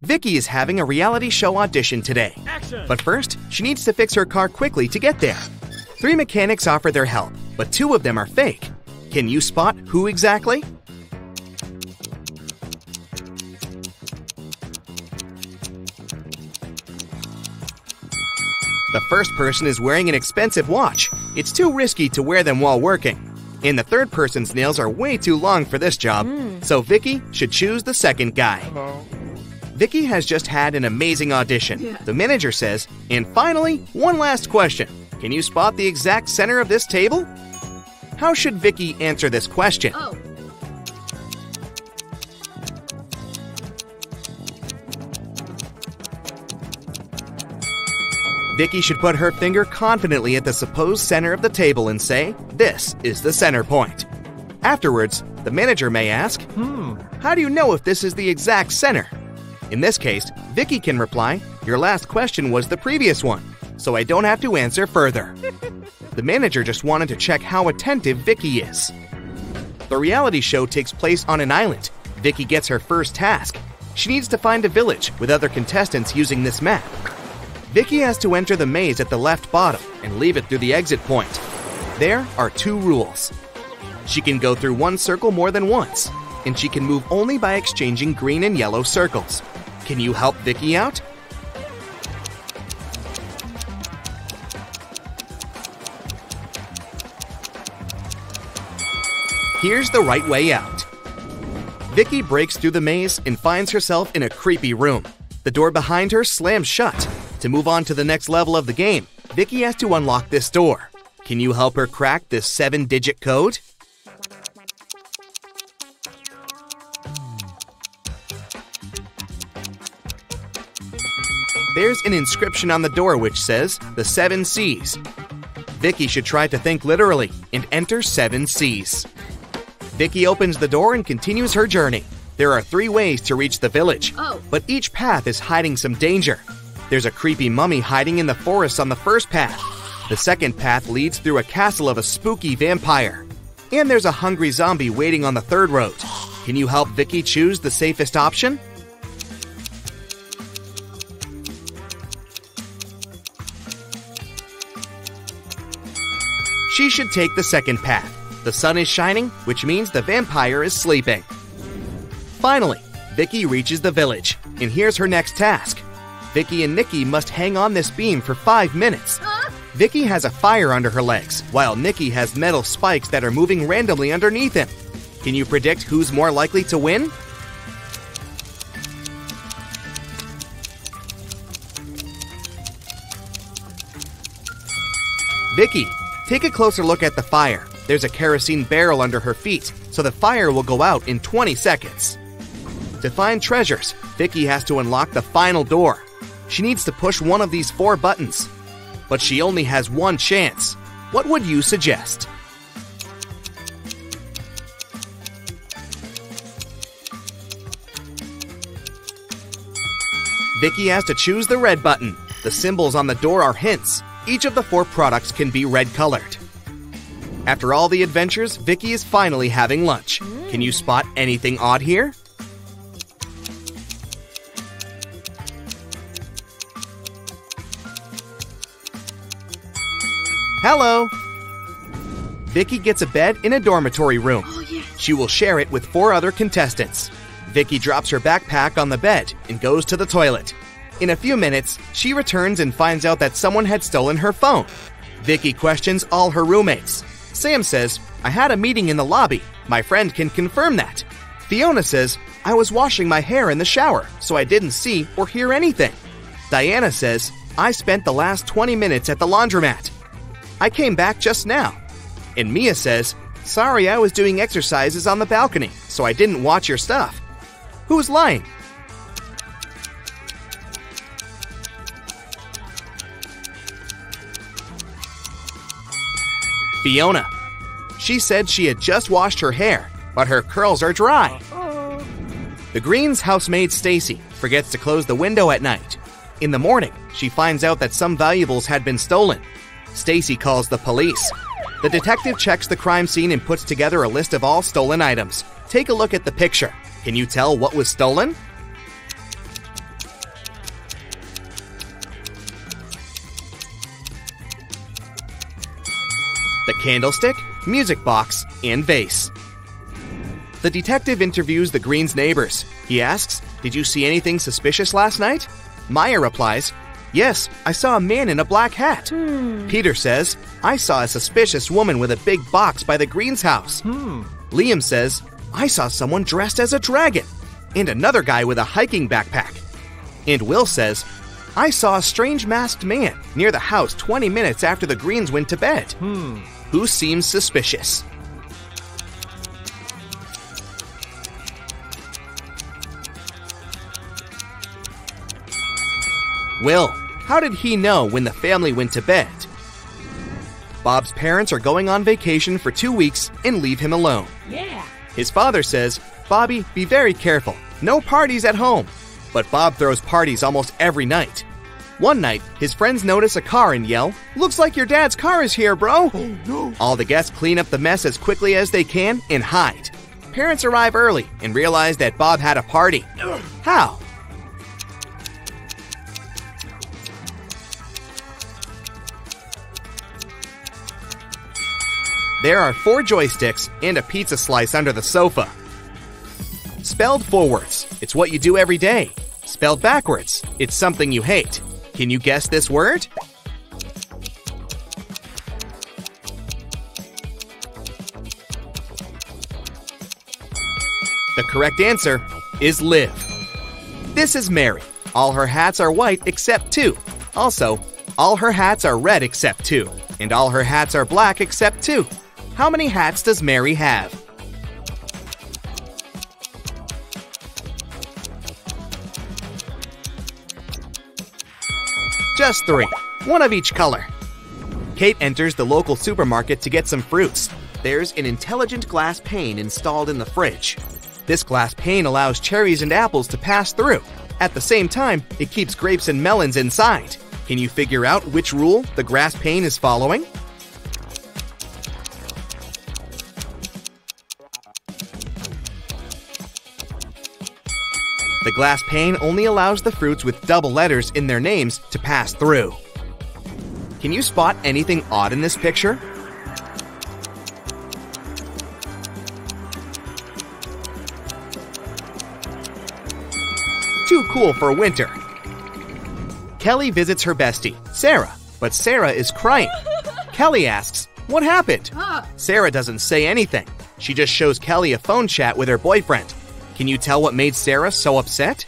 Vicky is having a reality show audition today. Action. But first, she needs to fix her car quickly to get there. 3 mechanics offer their help, but 2 of them are fake. Can you spot who exactly? The first person is wearing an expensive watch. It's too risky to wear them while working. And the third person's nails are way too long for this job, so Vicky should choose the second guy. Hello. Vicky has just had an amazing audition. The manager says, and finally, one last question. Can you spot the exact center of this table? How should Vicky answer this question? Vicky should put her finger confidently at the supposed center of the table and say, "This is the center point." Afterwards, the manager may ask, "How do you know if this is the exact center?" In this case, Vicky can reply, "Your last question was the previous one, so I don't have to answer further." The manager just wanted to check how attentive Vicky is. The reality show takes place on an island. Vicky gets her first task. She needs to find a village with other contestants using this map. Vicky has to enter the maze at the left bottom and leave it through the exit point. There are 2 rules. She can go through one circle more than once, and she can move only by exchanging green and yellow circles. Can you help Vicky out? Here's the right way out. Vicky breaks through the maze and finds herself in a creepy room. The door behind her slams shut. To move on to the next level of the game, Vicky has to unlock this door. Can you help her crack this 7-digit code? There's an inscription on the door which says, "The 7 C's." Vicky should try to think literally and enter 7 C's. Vicky opens the door and continues her journey. There are 3 ways to reach the village, but each path is hiding some danger. There's a creepy mummy hiding in the forest on the first path. The second path leads through a castle of a spooky vampire. And there's a hungry zombie waiting on the third road. Can you help Vicky choose the safest option? She should take the second path. The sun is shining, which means the vampire is sleeping. Finally, Vicky reaches the village, and here's her next task. Vicky and Nikki must hang on this beam for 5 minutes. Vicky has a fire under her legs, while Nikki has metal spikes that are moving randomly underneath him. Can you predict who's more likely to win? Vicky, take a closer look at the fire. There's a kerosene barrel under her feet, so the fire will go out in 20 seconds. To find treasures, Vicky has to unlock the final door. She needs to push one of these 4 buttons. But she only has 1 chance. What would you suggest? Vicky has to choose the red button. The symbols on the door are hints. Each of the 4 products can be red-colored. After all the adventures, Vicky is finally having lunch. Can you spot anything odd here? Hello! Vicky gets a bed in a dormitory room. She will share it with 4 other contestants. Vicky drops her backpack on the bed and goes to the toilet. In a few minutes, she returns and finds out that someone had stolen her phone. Vicky questions all her roommates. Sam says, "I had a meeting in the lobby. My friend can confirm that." Fiona says, "I was washing my hair in the shower, so I didn't see or hear anything." Diana says, "I spent the last 20 minutes at the laundromat. I came back just now." And Mia says, "Sorry, I was doing exercises on the balcony, so I didn't watch your stuff." Who's lying? Fiona. She said she had just washed her hair, but her curls are dry. The Greens' housemaid Stacy forgets to close the window at night. In the morning, she finds out that some valuables had been stolen. Stacy calls the police. The detective checks the crime scene and puts together a list of all stolen items. Take a look at the picture. Can you tell what was stolen? candlestick, music box, and vase. The detective interviews the Green's neighbors. He asks, "Did you see anything suspicious last night?" Maya replies, "Yes, I saw a man in a black hat." Peter says, "I saw a suspicious woman with a big box by the Green's house." Liam says, "I saw someone dressed as a dragon, and another guy with a hiking backpack." And Will says, "I saw a strange masked man near the house 20 minutes after the Greens went to bed." Who seems suspicious? Will. How did he know when the family went to bed? Bob's parents are going on vacation for 2 weeks and leave him alone. His father says, "Bobby, be very careful. No parties at home." But Bob throws parties almost every night. One night, his friends notice a car and yell, "Looks like your dad's car is here, bro!" Oh, no. All the guests clean up the mess as quickly as they can and hide. Parents arrive early and realize that Bob had a party. How? There are 4 joysticks and a pizza slice under the sofa. Spelled forwards, it's what you do every day. Spelled backwards, it's something you hate. Can you guess this word? The correct answer is live. This is Mary. All her hats are white except 2. Also, all her hats are red except 2. And all her hats are black except 2. How many hats does Mary have? Just 3. One of each color. Kate enters the local supermarket to get some fruits. There's an intelligent glass pane installed in the fridge. This glass pane allows cherries and apples to pass through. At the same time, it keeps grapes and melons inside. Can you figure out which rule the glass pane is following? The glass pane only allows the fruits with double letters in their names to pass through. Can you spot anything odd in this picture? Too cool for winter. Kelly visits her bestie, Sarah, but Sarah is crying. Kelly asks, "What happened?" Sarah doesn't say anything. She just shows Kelly a phone chat with her boyfriend. Can you tell what made Sarah so upset?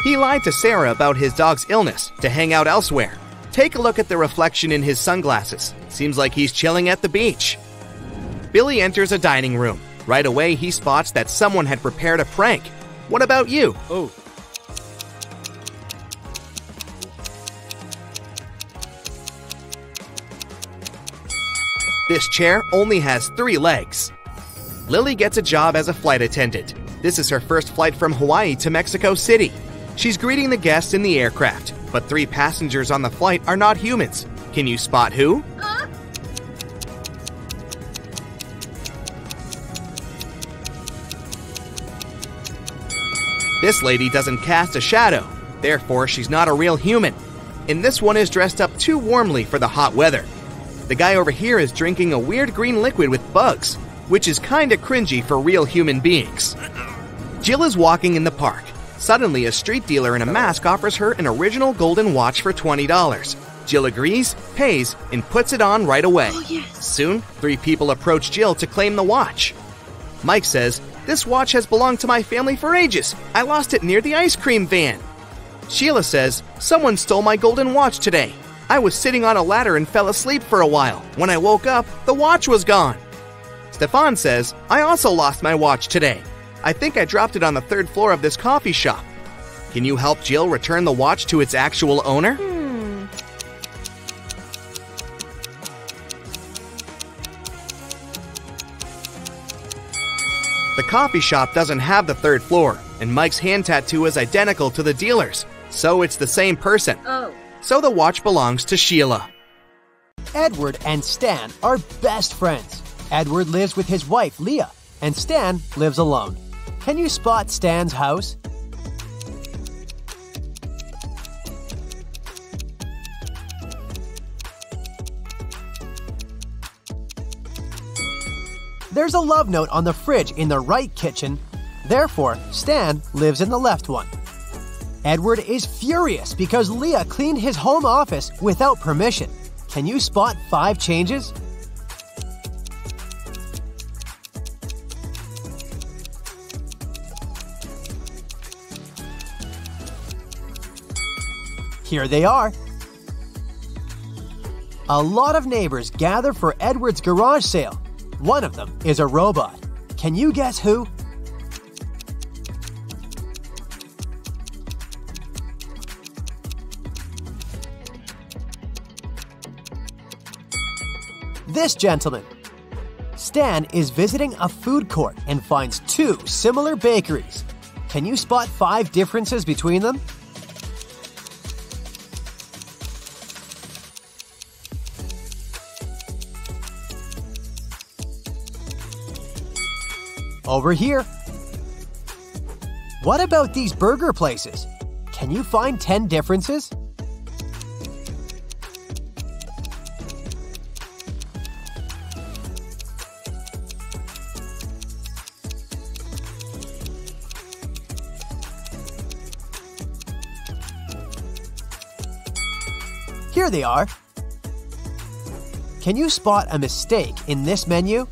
He lied to Sarah about his dog's illness to hang out elsewhere. Take a look at the reflection in his sunglasses. Seems like he's chilling at the beach. Billy enters a dining room. Right away, he spots that someone had prepared a prank. What about you? Oh. This chair only has 3 legs. Lily gets a job as a flight attendant. This is her first flight from Hawaii to Mexico City. She's greeting the guests in the aircraft, but 3 passengers on the flight are not humans. Can you spot who? This lady doesn't cast a shadow, therefore she's not a real human. And this one is dressed up too warmly for the hot weather. The guy over here is drinking a weird green liquid with bugs, which is kinda cringy for real human beings. Jill is walking in the park. Suddenly, a street dealer in a mask offers her an original golden watch for $20. Jill agrees, pays, and puts it on right away. Soon, 3 people approach Jill to claim the watch. Mike says, "This watch has belonged to my family for ages. I lost it near the ice cream van." Sheila says, "Someone stole my golden watch today. I was sitting on a ladder and fell asleep for a while. When I woke up, the watch was gone." Stefan says, "I also lost my watch today. I think I dropped it on the 3rd floor of this coffee shop." Can you help Jill return the watch to its actual owner? The coffee shop doesn't have the 3rd floor, and Mike's hand tattoo is identical to the dealer's, so it's the same person. So the watch belongs to Sheila. Edward and Stan are best friends. Edward lives with his wife, Leah, and Stan lives alone. Can you spot Stan's house? There's a love note on the fridge in the right kitchen. Therefore, Stan lives in the left one. Edward is furious because Leah cleaned his home office without permission. Can you spot 5 changes? Here they are. A lot of neighbors gather for Edward's garage sale. One of them is a robot. Can you guess who? This gentleman. Stan is visiting a food court and finds 2 similar bakeries. Can you spot 5 differences between them? Over here. What about these burger places? Can you find 10 differences? Here they are. Can you spot a mistake in this menu?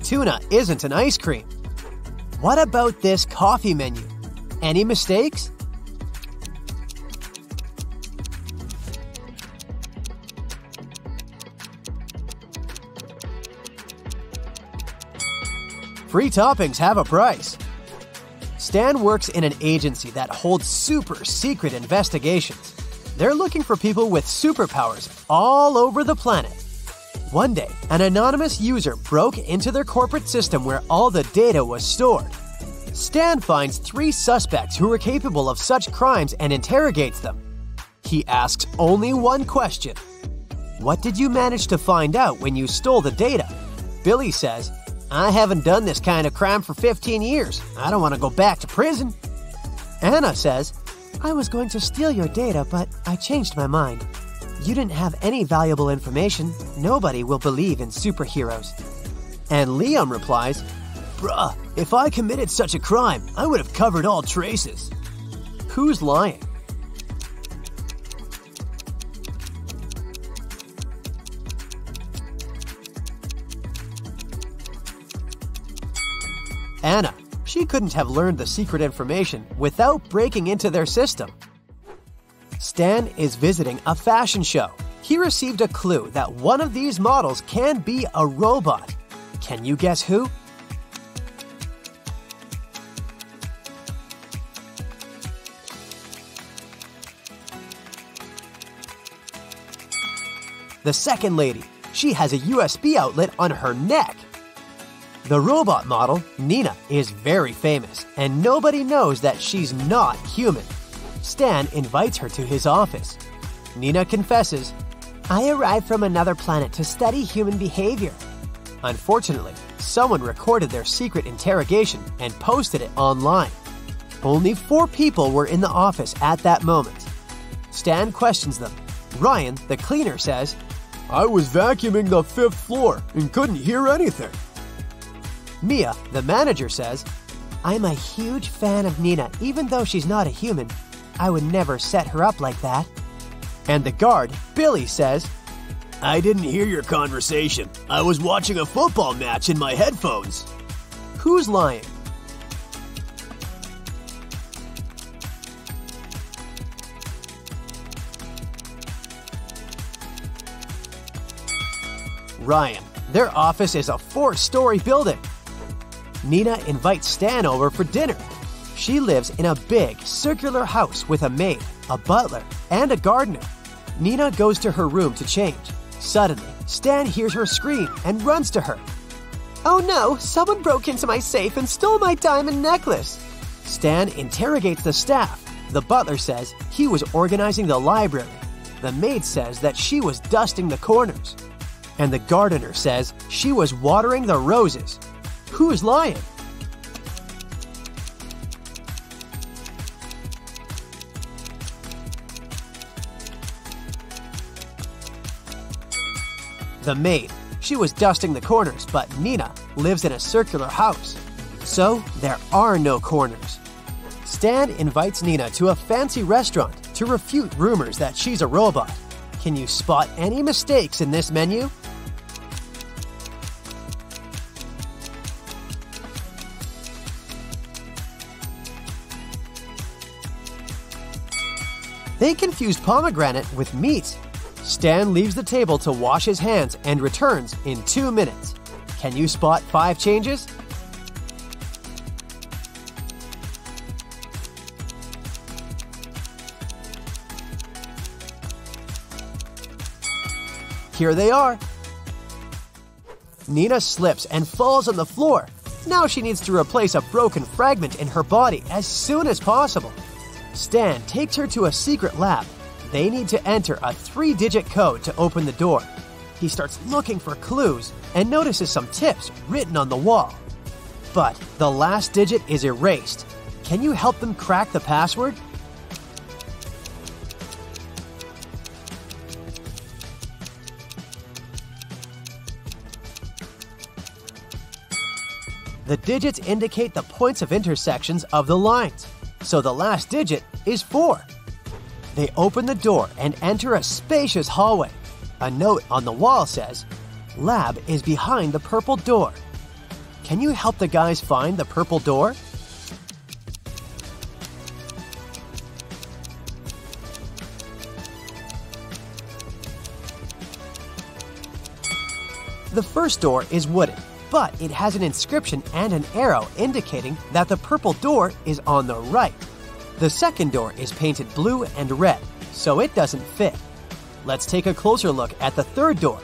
Tuna isn't an ice cream. What about this coffee menu? Any mistakes? Free toppings have a price. Stan works in an agency that holds super secret investigations. They're looking for people with superpowers all over the planet. One day, an anonymous user broke into their corporate system where all the data was stored. Stan finds 3 suspects who are capable of such crimes and interrogates them. He asks only one question. What did you manage to find out when you stole the data? Billy says, I haven't done this kind of crime for 15 years. I don't want to go back to prison. Anna says, I was going to steal your data, but I changed my mind. You didn't have any valuable information. Nobody will believe in superheroes. And Liam replies, Bruh, if I committed such a crime, I would have covered all traces. Who's lying? Anna. She couldn't have learned the secret information without breaking into their system. Stan is visiting a fashion show. He received a clue that one of these models can be a robot. Can you guess who? The second lady. She has a USB outlet on her neck. The robot model, Nina, is very famous, and nobody knows that she's not human. Stan invites her to his office. Nina confesses, I arrived from another planet to study human behavior. Unfortunately, someone recorded their secret interrogation and posted it online. Only 4 people were in the office at that moment. Stan questions them. Ryan, the cleaner, says, I was vacuuming the 5th floor and couldn't hear anything. Mia, the manager, says, I'm a huge fan of Nina, even though she's not a human. I would never set her up like that. And the guard, Billy, says, I didn't hear your conversation. I was watching a football match in my headphones. Who's lying? Ryan. Their office is a 4-story building. Nina invites Stan over for dinner. She lives in a big, circular house with a maid, a butler, and a gardener. Nina goes to her room to change. Suddenly, Stan hears her scream and runs to her. Oh no, someone broke into my safe and stole my diamond necklace. Stan interrogates the staff. The butler says he was organizing the library. The maid says that she was dusting the corners. And the gardener says she was watering the roses. Who is lying? The maid. She was dusting the corners, but Nina lives in a circular house. So there are no corners. Stan invites Nina to a fancy restaurant to refute rumors that she's a robot. Can you spot any mistakes in this menu? They confused pomegranate with meat. Stan leaves the table to wash his hands and returns in 2 minutes. Can you spot 5 changes? Here they are. Nina slips and falls on the floor. Now she needs to replace a broken fragment in her body as soon as possible. Stan takes her to a secret lab. They need to enter a 3-digit code to open the door. He starts looking for clues and notices some tips written on the wall. But the last digit is erased. Can you help them crack the password? The digits indicate the points of intersections of the lines, so the last digit is 4. They open the door and enter a spacious hallway. A note on the wall says, "Lab is behind the purple door." Can you help the guys find the purple door? The first door is wooden, but it has an inscription and an arrow indicating that the purple door is on the right. The second door is painted blue and red, so it doesn't fit. Let's take a closer look at the third door.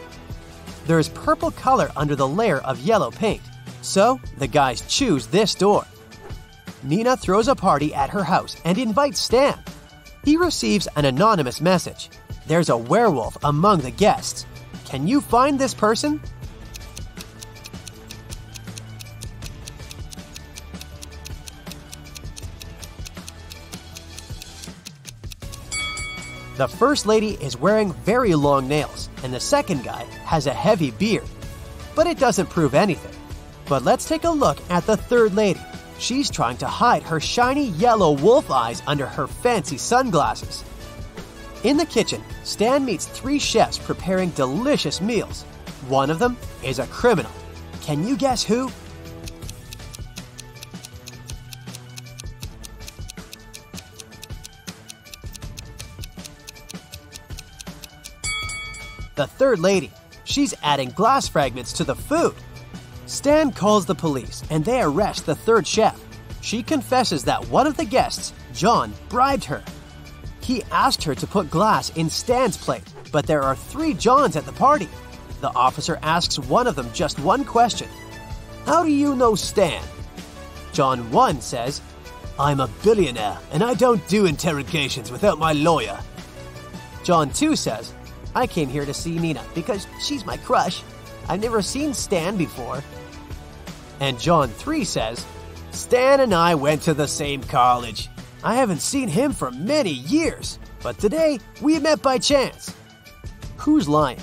There's purple color under the layer of yellow paint, so the guys choose this door. Nina throws a party at her house and invites Stan. He receives an anonymous message. There's a werewolf among the guests. Can you find this person? The first lady is wearing very long nails, and the second guy has a heavy beard. But it doesn't prove anything. But let's take a look at the third lady. She's trying to hide her shiny yellow wolf eyes under her fancy sunglasses. In the kitchen, Stan meets 3 chefs preparing delicious meals. One of them is a criminal. Can you guess who? The third lady. She's adding glass fragments to the food. Stan calls the police and they arrest the third chef. She confesses that one of the guests, John, bribed her. He asked her to put glass in Stan's plate, but there are 3 Johns at the party. The officer asks one of them just one question. "How do you know Stan?" John 1 says, "I'm a billionaire and I don't do interrogations without my lawyer." John 2 says, "I came here to see Nina because she's my crush. I've never seen Stan before." And John 3 says, "Stan and I went to the same college. I haven't seen him for many years, but today we met by chance." Who's lying?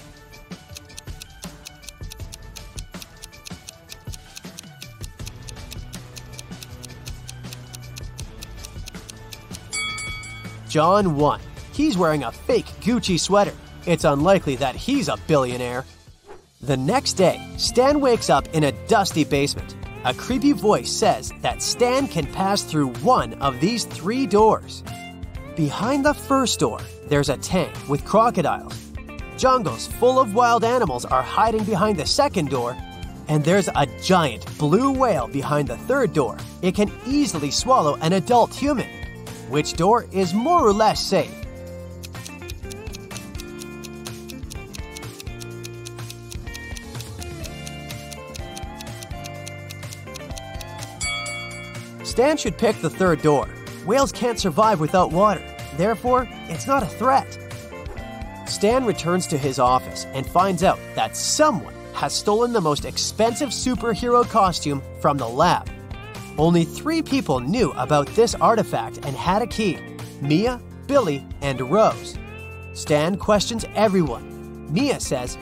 John 1. He's wearing a fake Gucci sweater. It's unlikely that he's a billionaire. The next day, Stan wakes up in a dusty basement. A creepy voice says that Stan can pass through one of these 3 doors. Behind the first door, there's a tank with crocodiles. Jungles full of wild animals are hiding behind the second door, and there's a giant blue whale behind the third door. It can easily swallow an adult human. Which door is more or less safe? Stan should pick the third door. Whales can't survive without water. Therefore, it's not a threat. Stan returns to his office and finds out that someone has stolen the most expensive superhero costume from the lab. Only 3 people knew about this artifact and had a key: Mia, Billy, and Rose. Stan questions everyone. Mia says,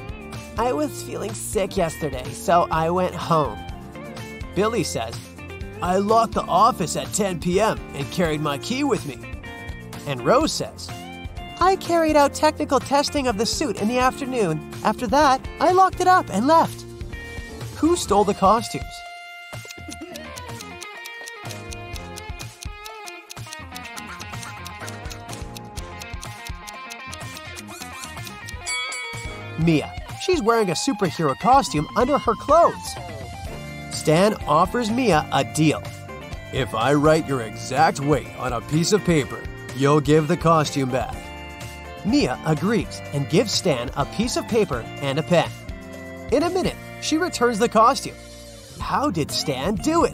I was feeling sick yesterday, so I went home. Billy says, I locked the office at 10 p.m. and carried my key with me. And Rose says, I carried out technical testing of the suit in the afternoon. After that, I locked it up and left. Who stole the costumes? Mia. She's wearing a superhero costume under her clothes. Stan offers Mia a deal. If I write your exact weight on a piece of paper, you'll give the costume back. Mia agrees and gives Stan a piece of paper and a pen. In a minute, she returns the costume. How did Stan do it?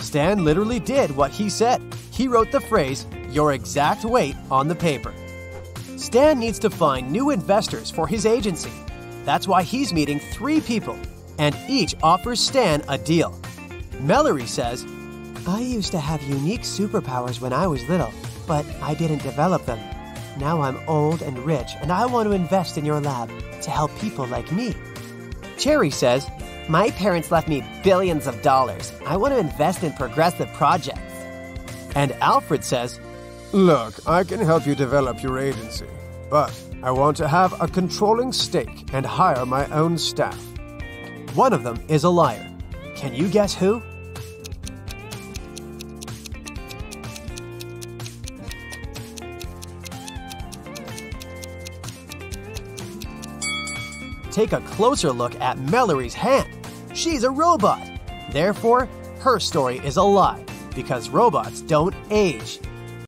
Stan literally did what he said. He wrote the phrase, your exact weight, on the paper. Stan needs to find new investors for his agency. That's why he's meeting 3 people, and each offers Stan a deal. Mallory says, I used to have unique superpowers when I was little, but I didn't develop them. Now I'm old and rich, and I want to invest in your lab to help people like me. Cherry says, my parents left me billions of dollars. I want to invest in progressive projects. And Alfred says, look, I can help you develop your agency, but I want to have a controlling stake and hire my own staff. One of them is a liar. Can you guess who? Take a closer look at Mallory's hand. She's a robot. Therefore, her story is a lie, because robots don't age.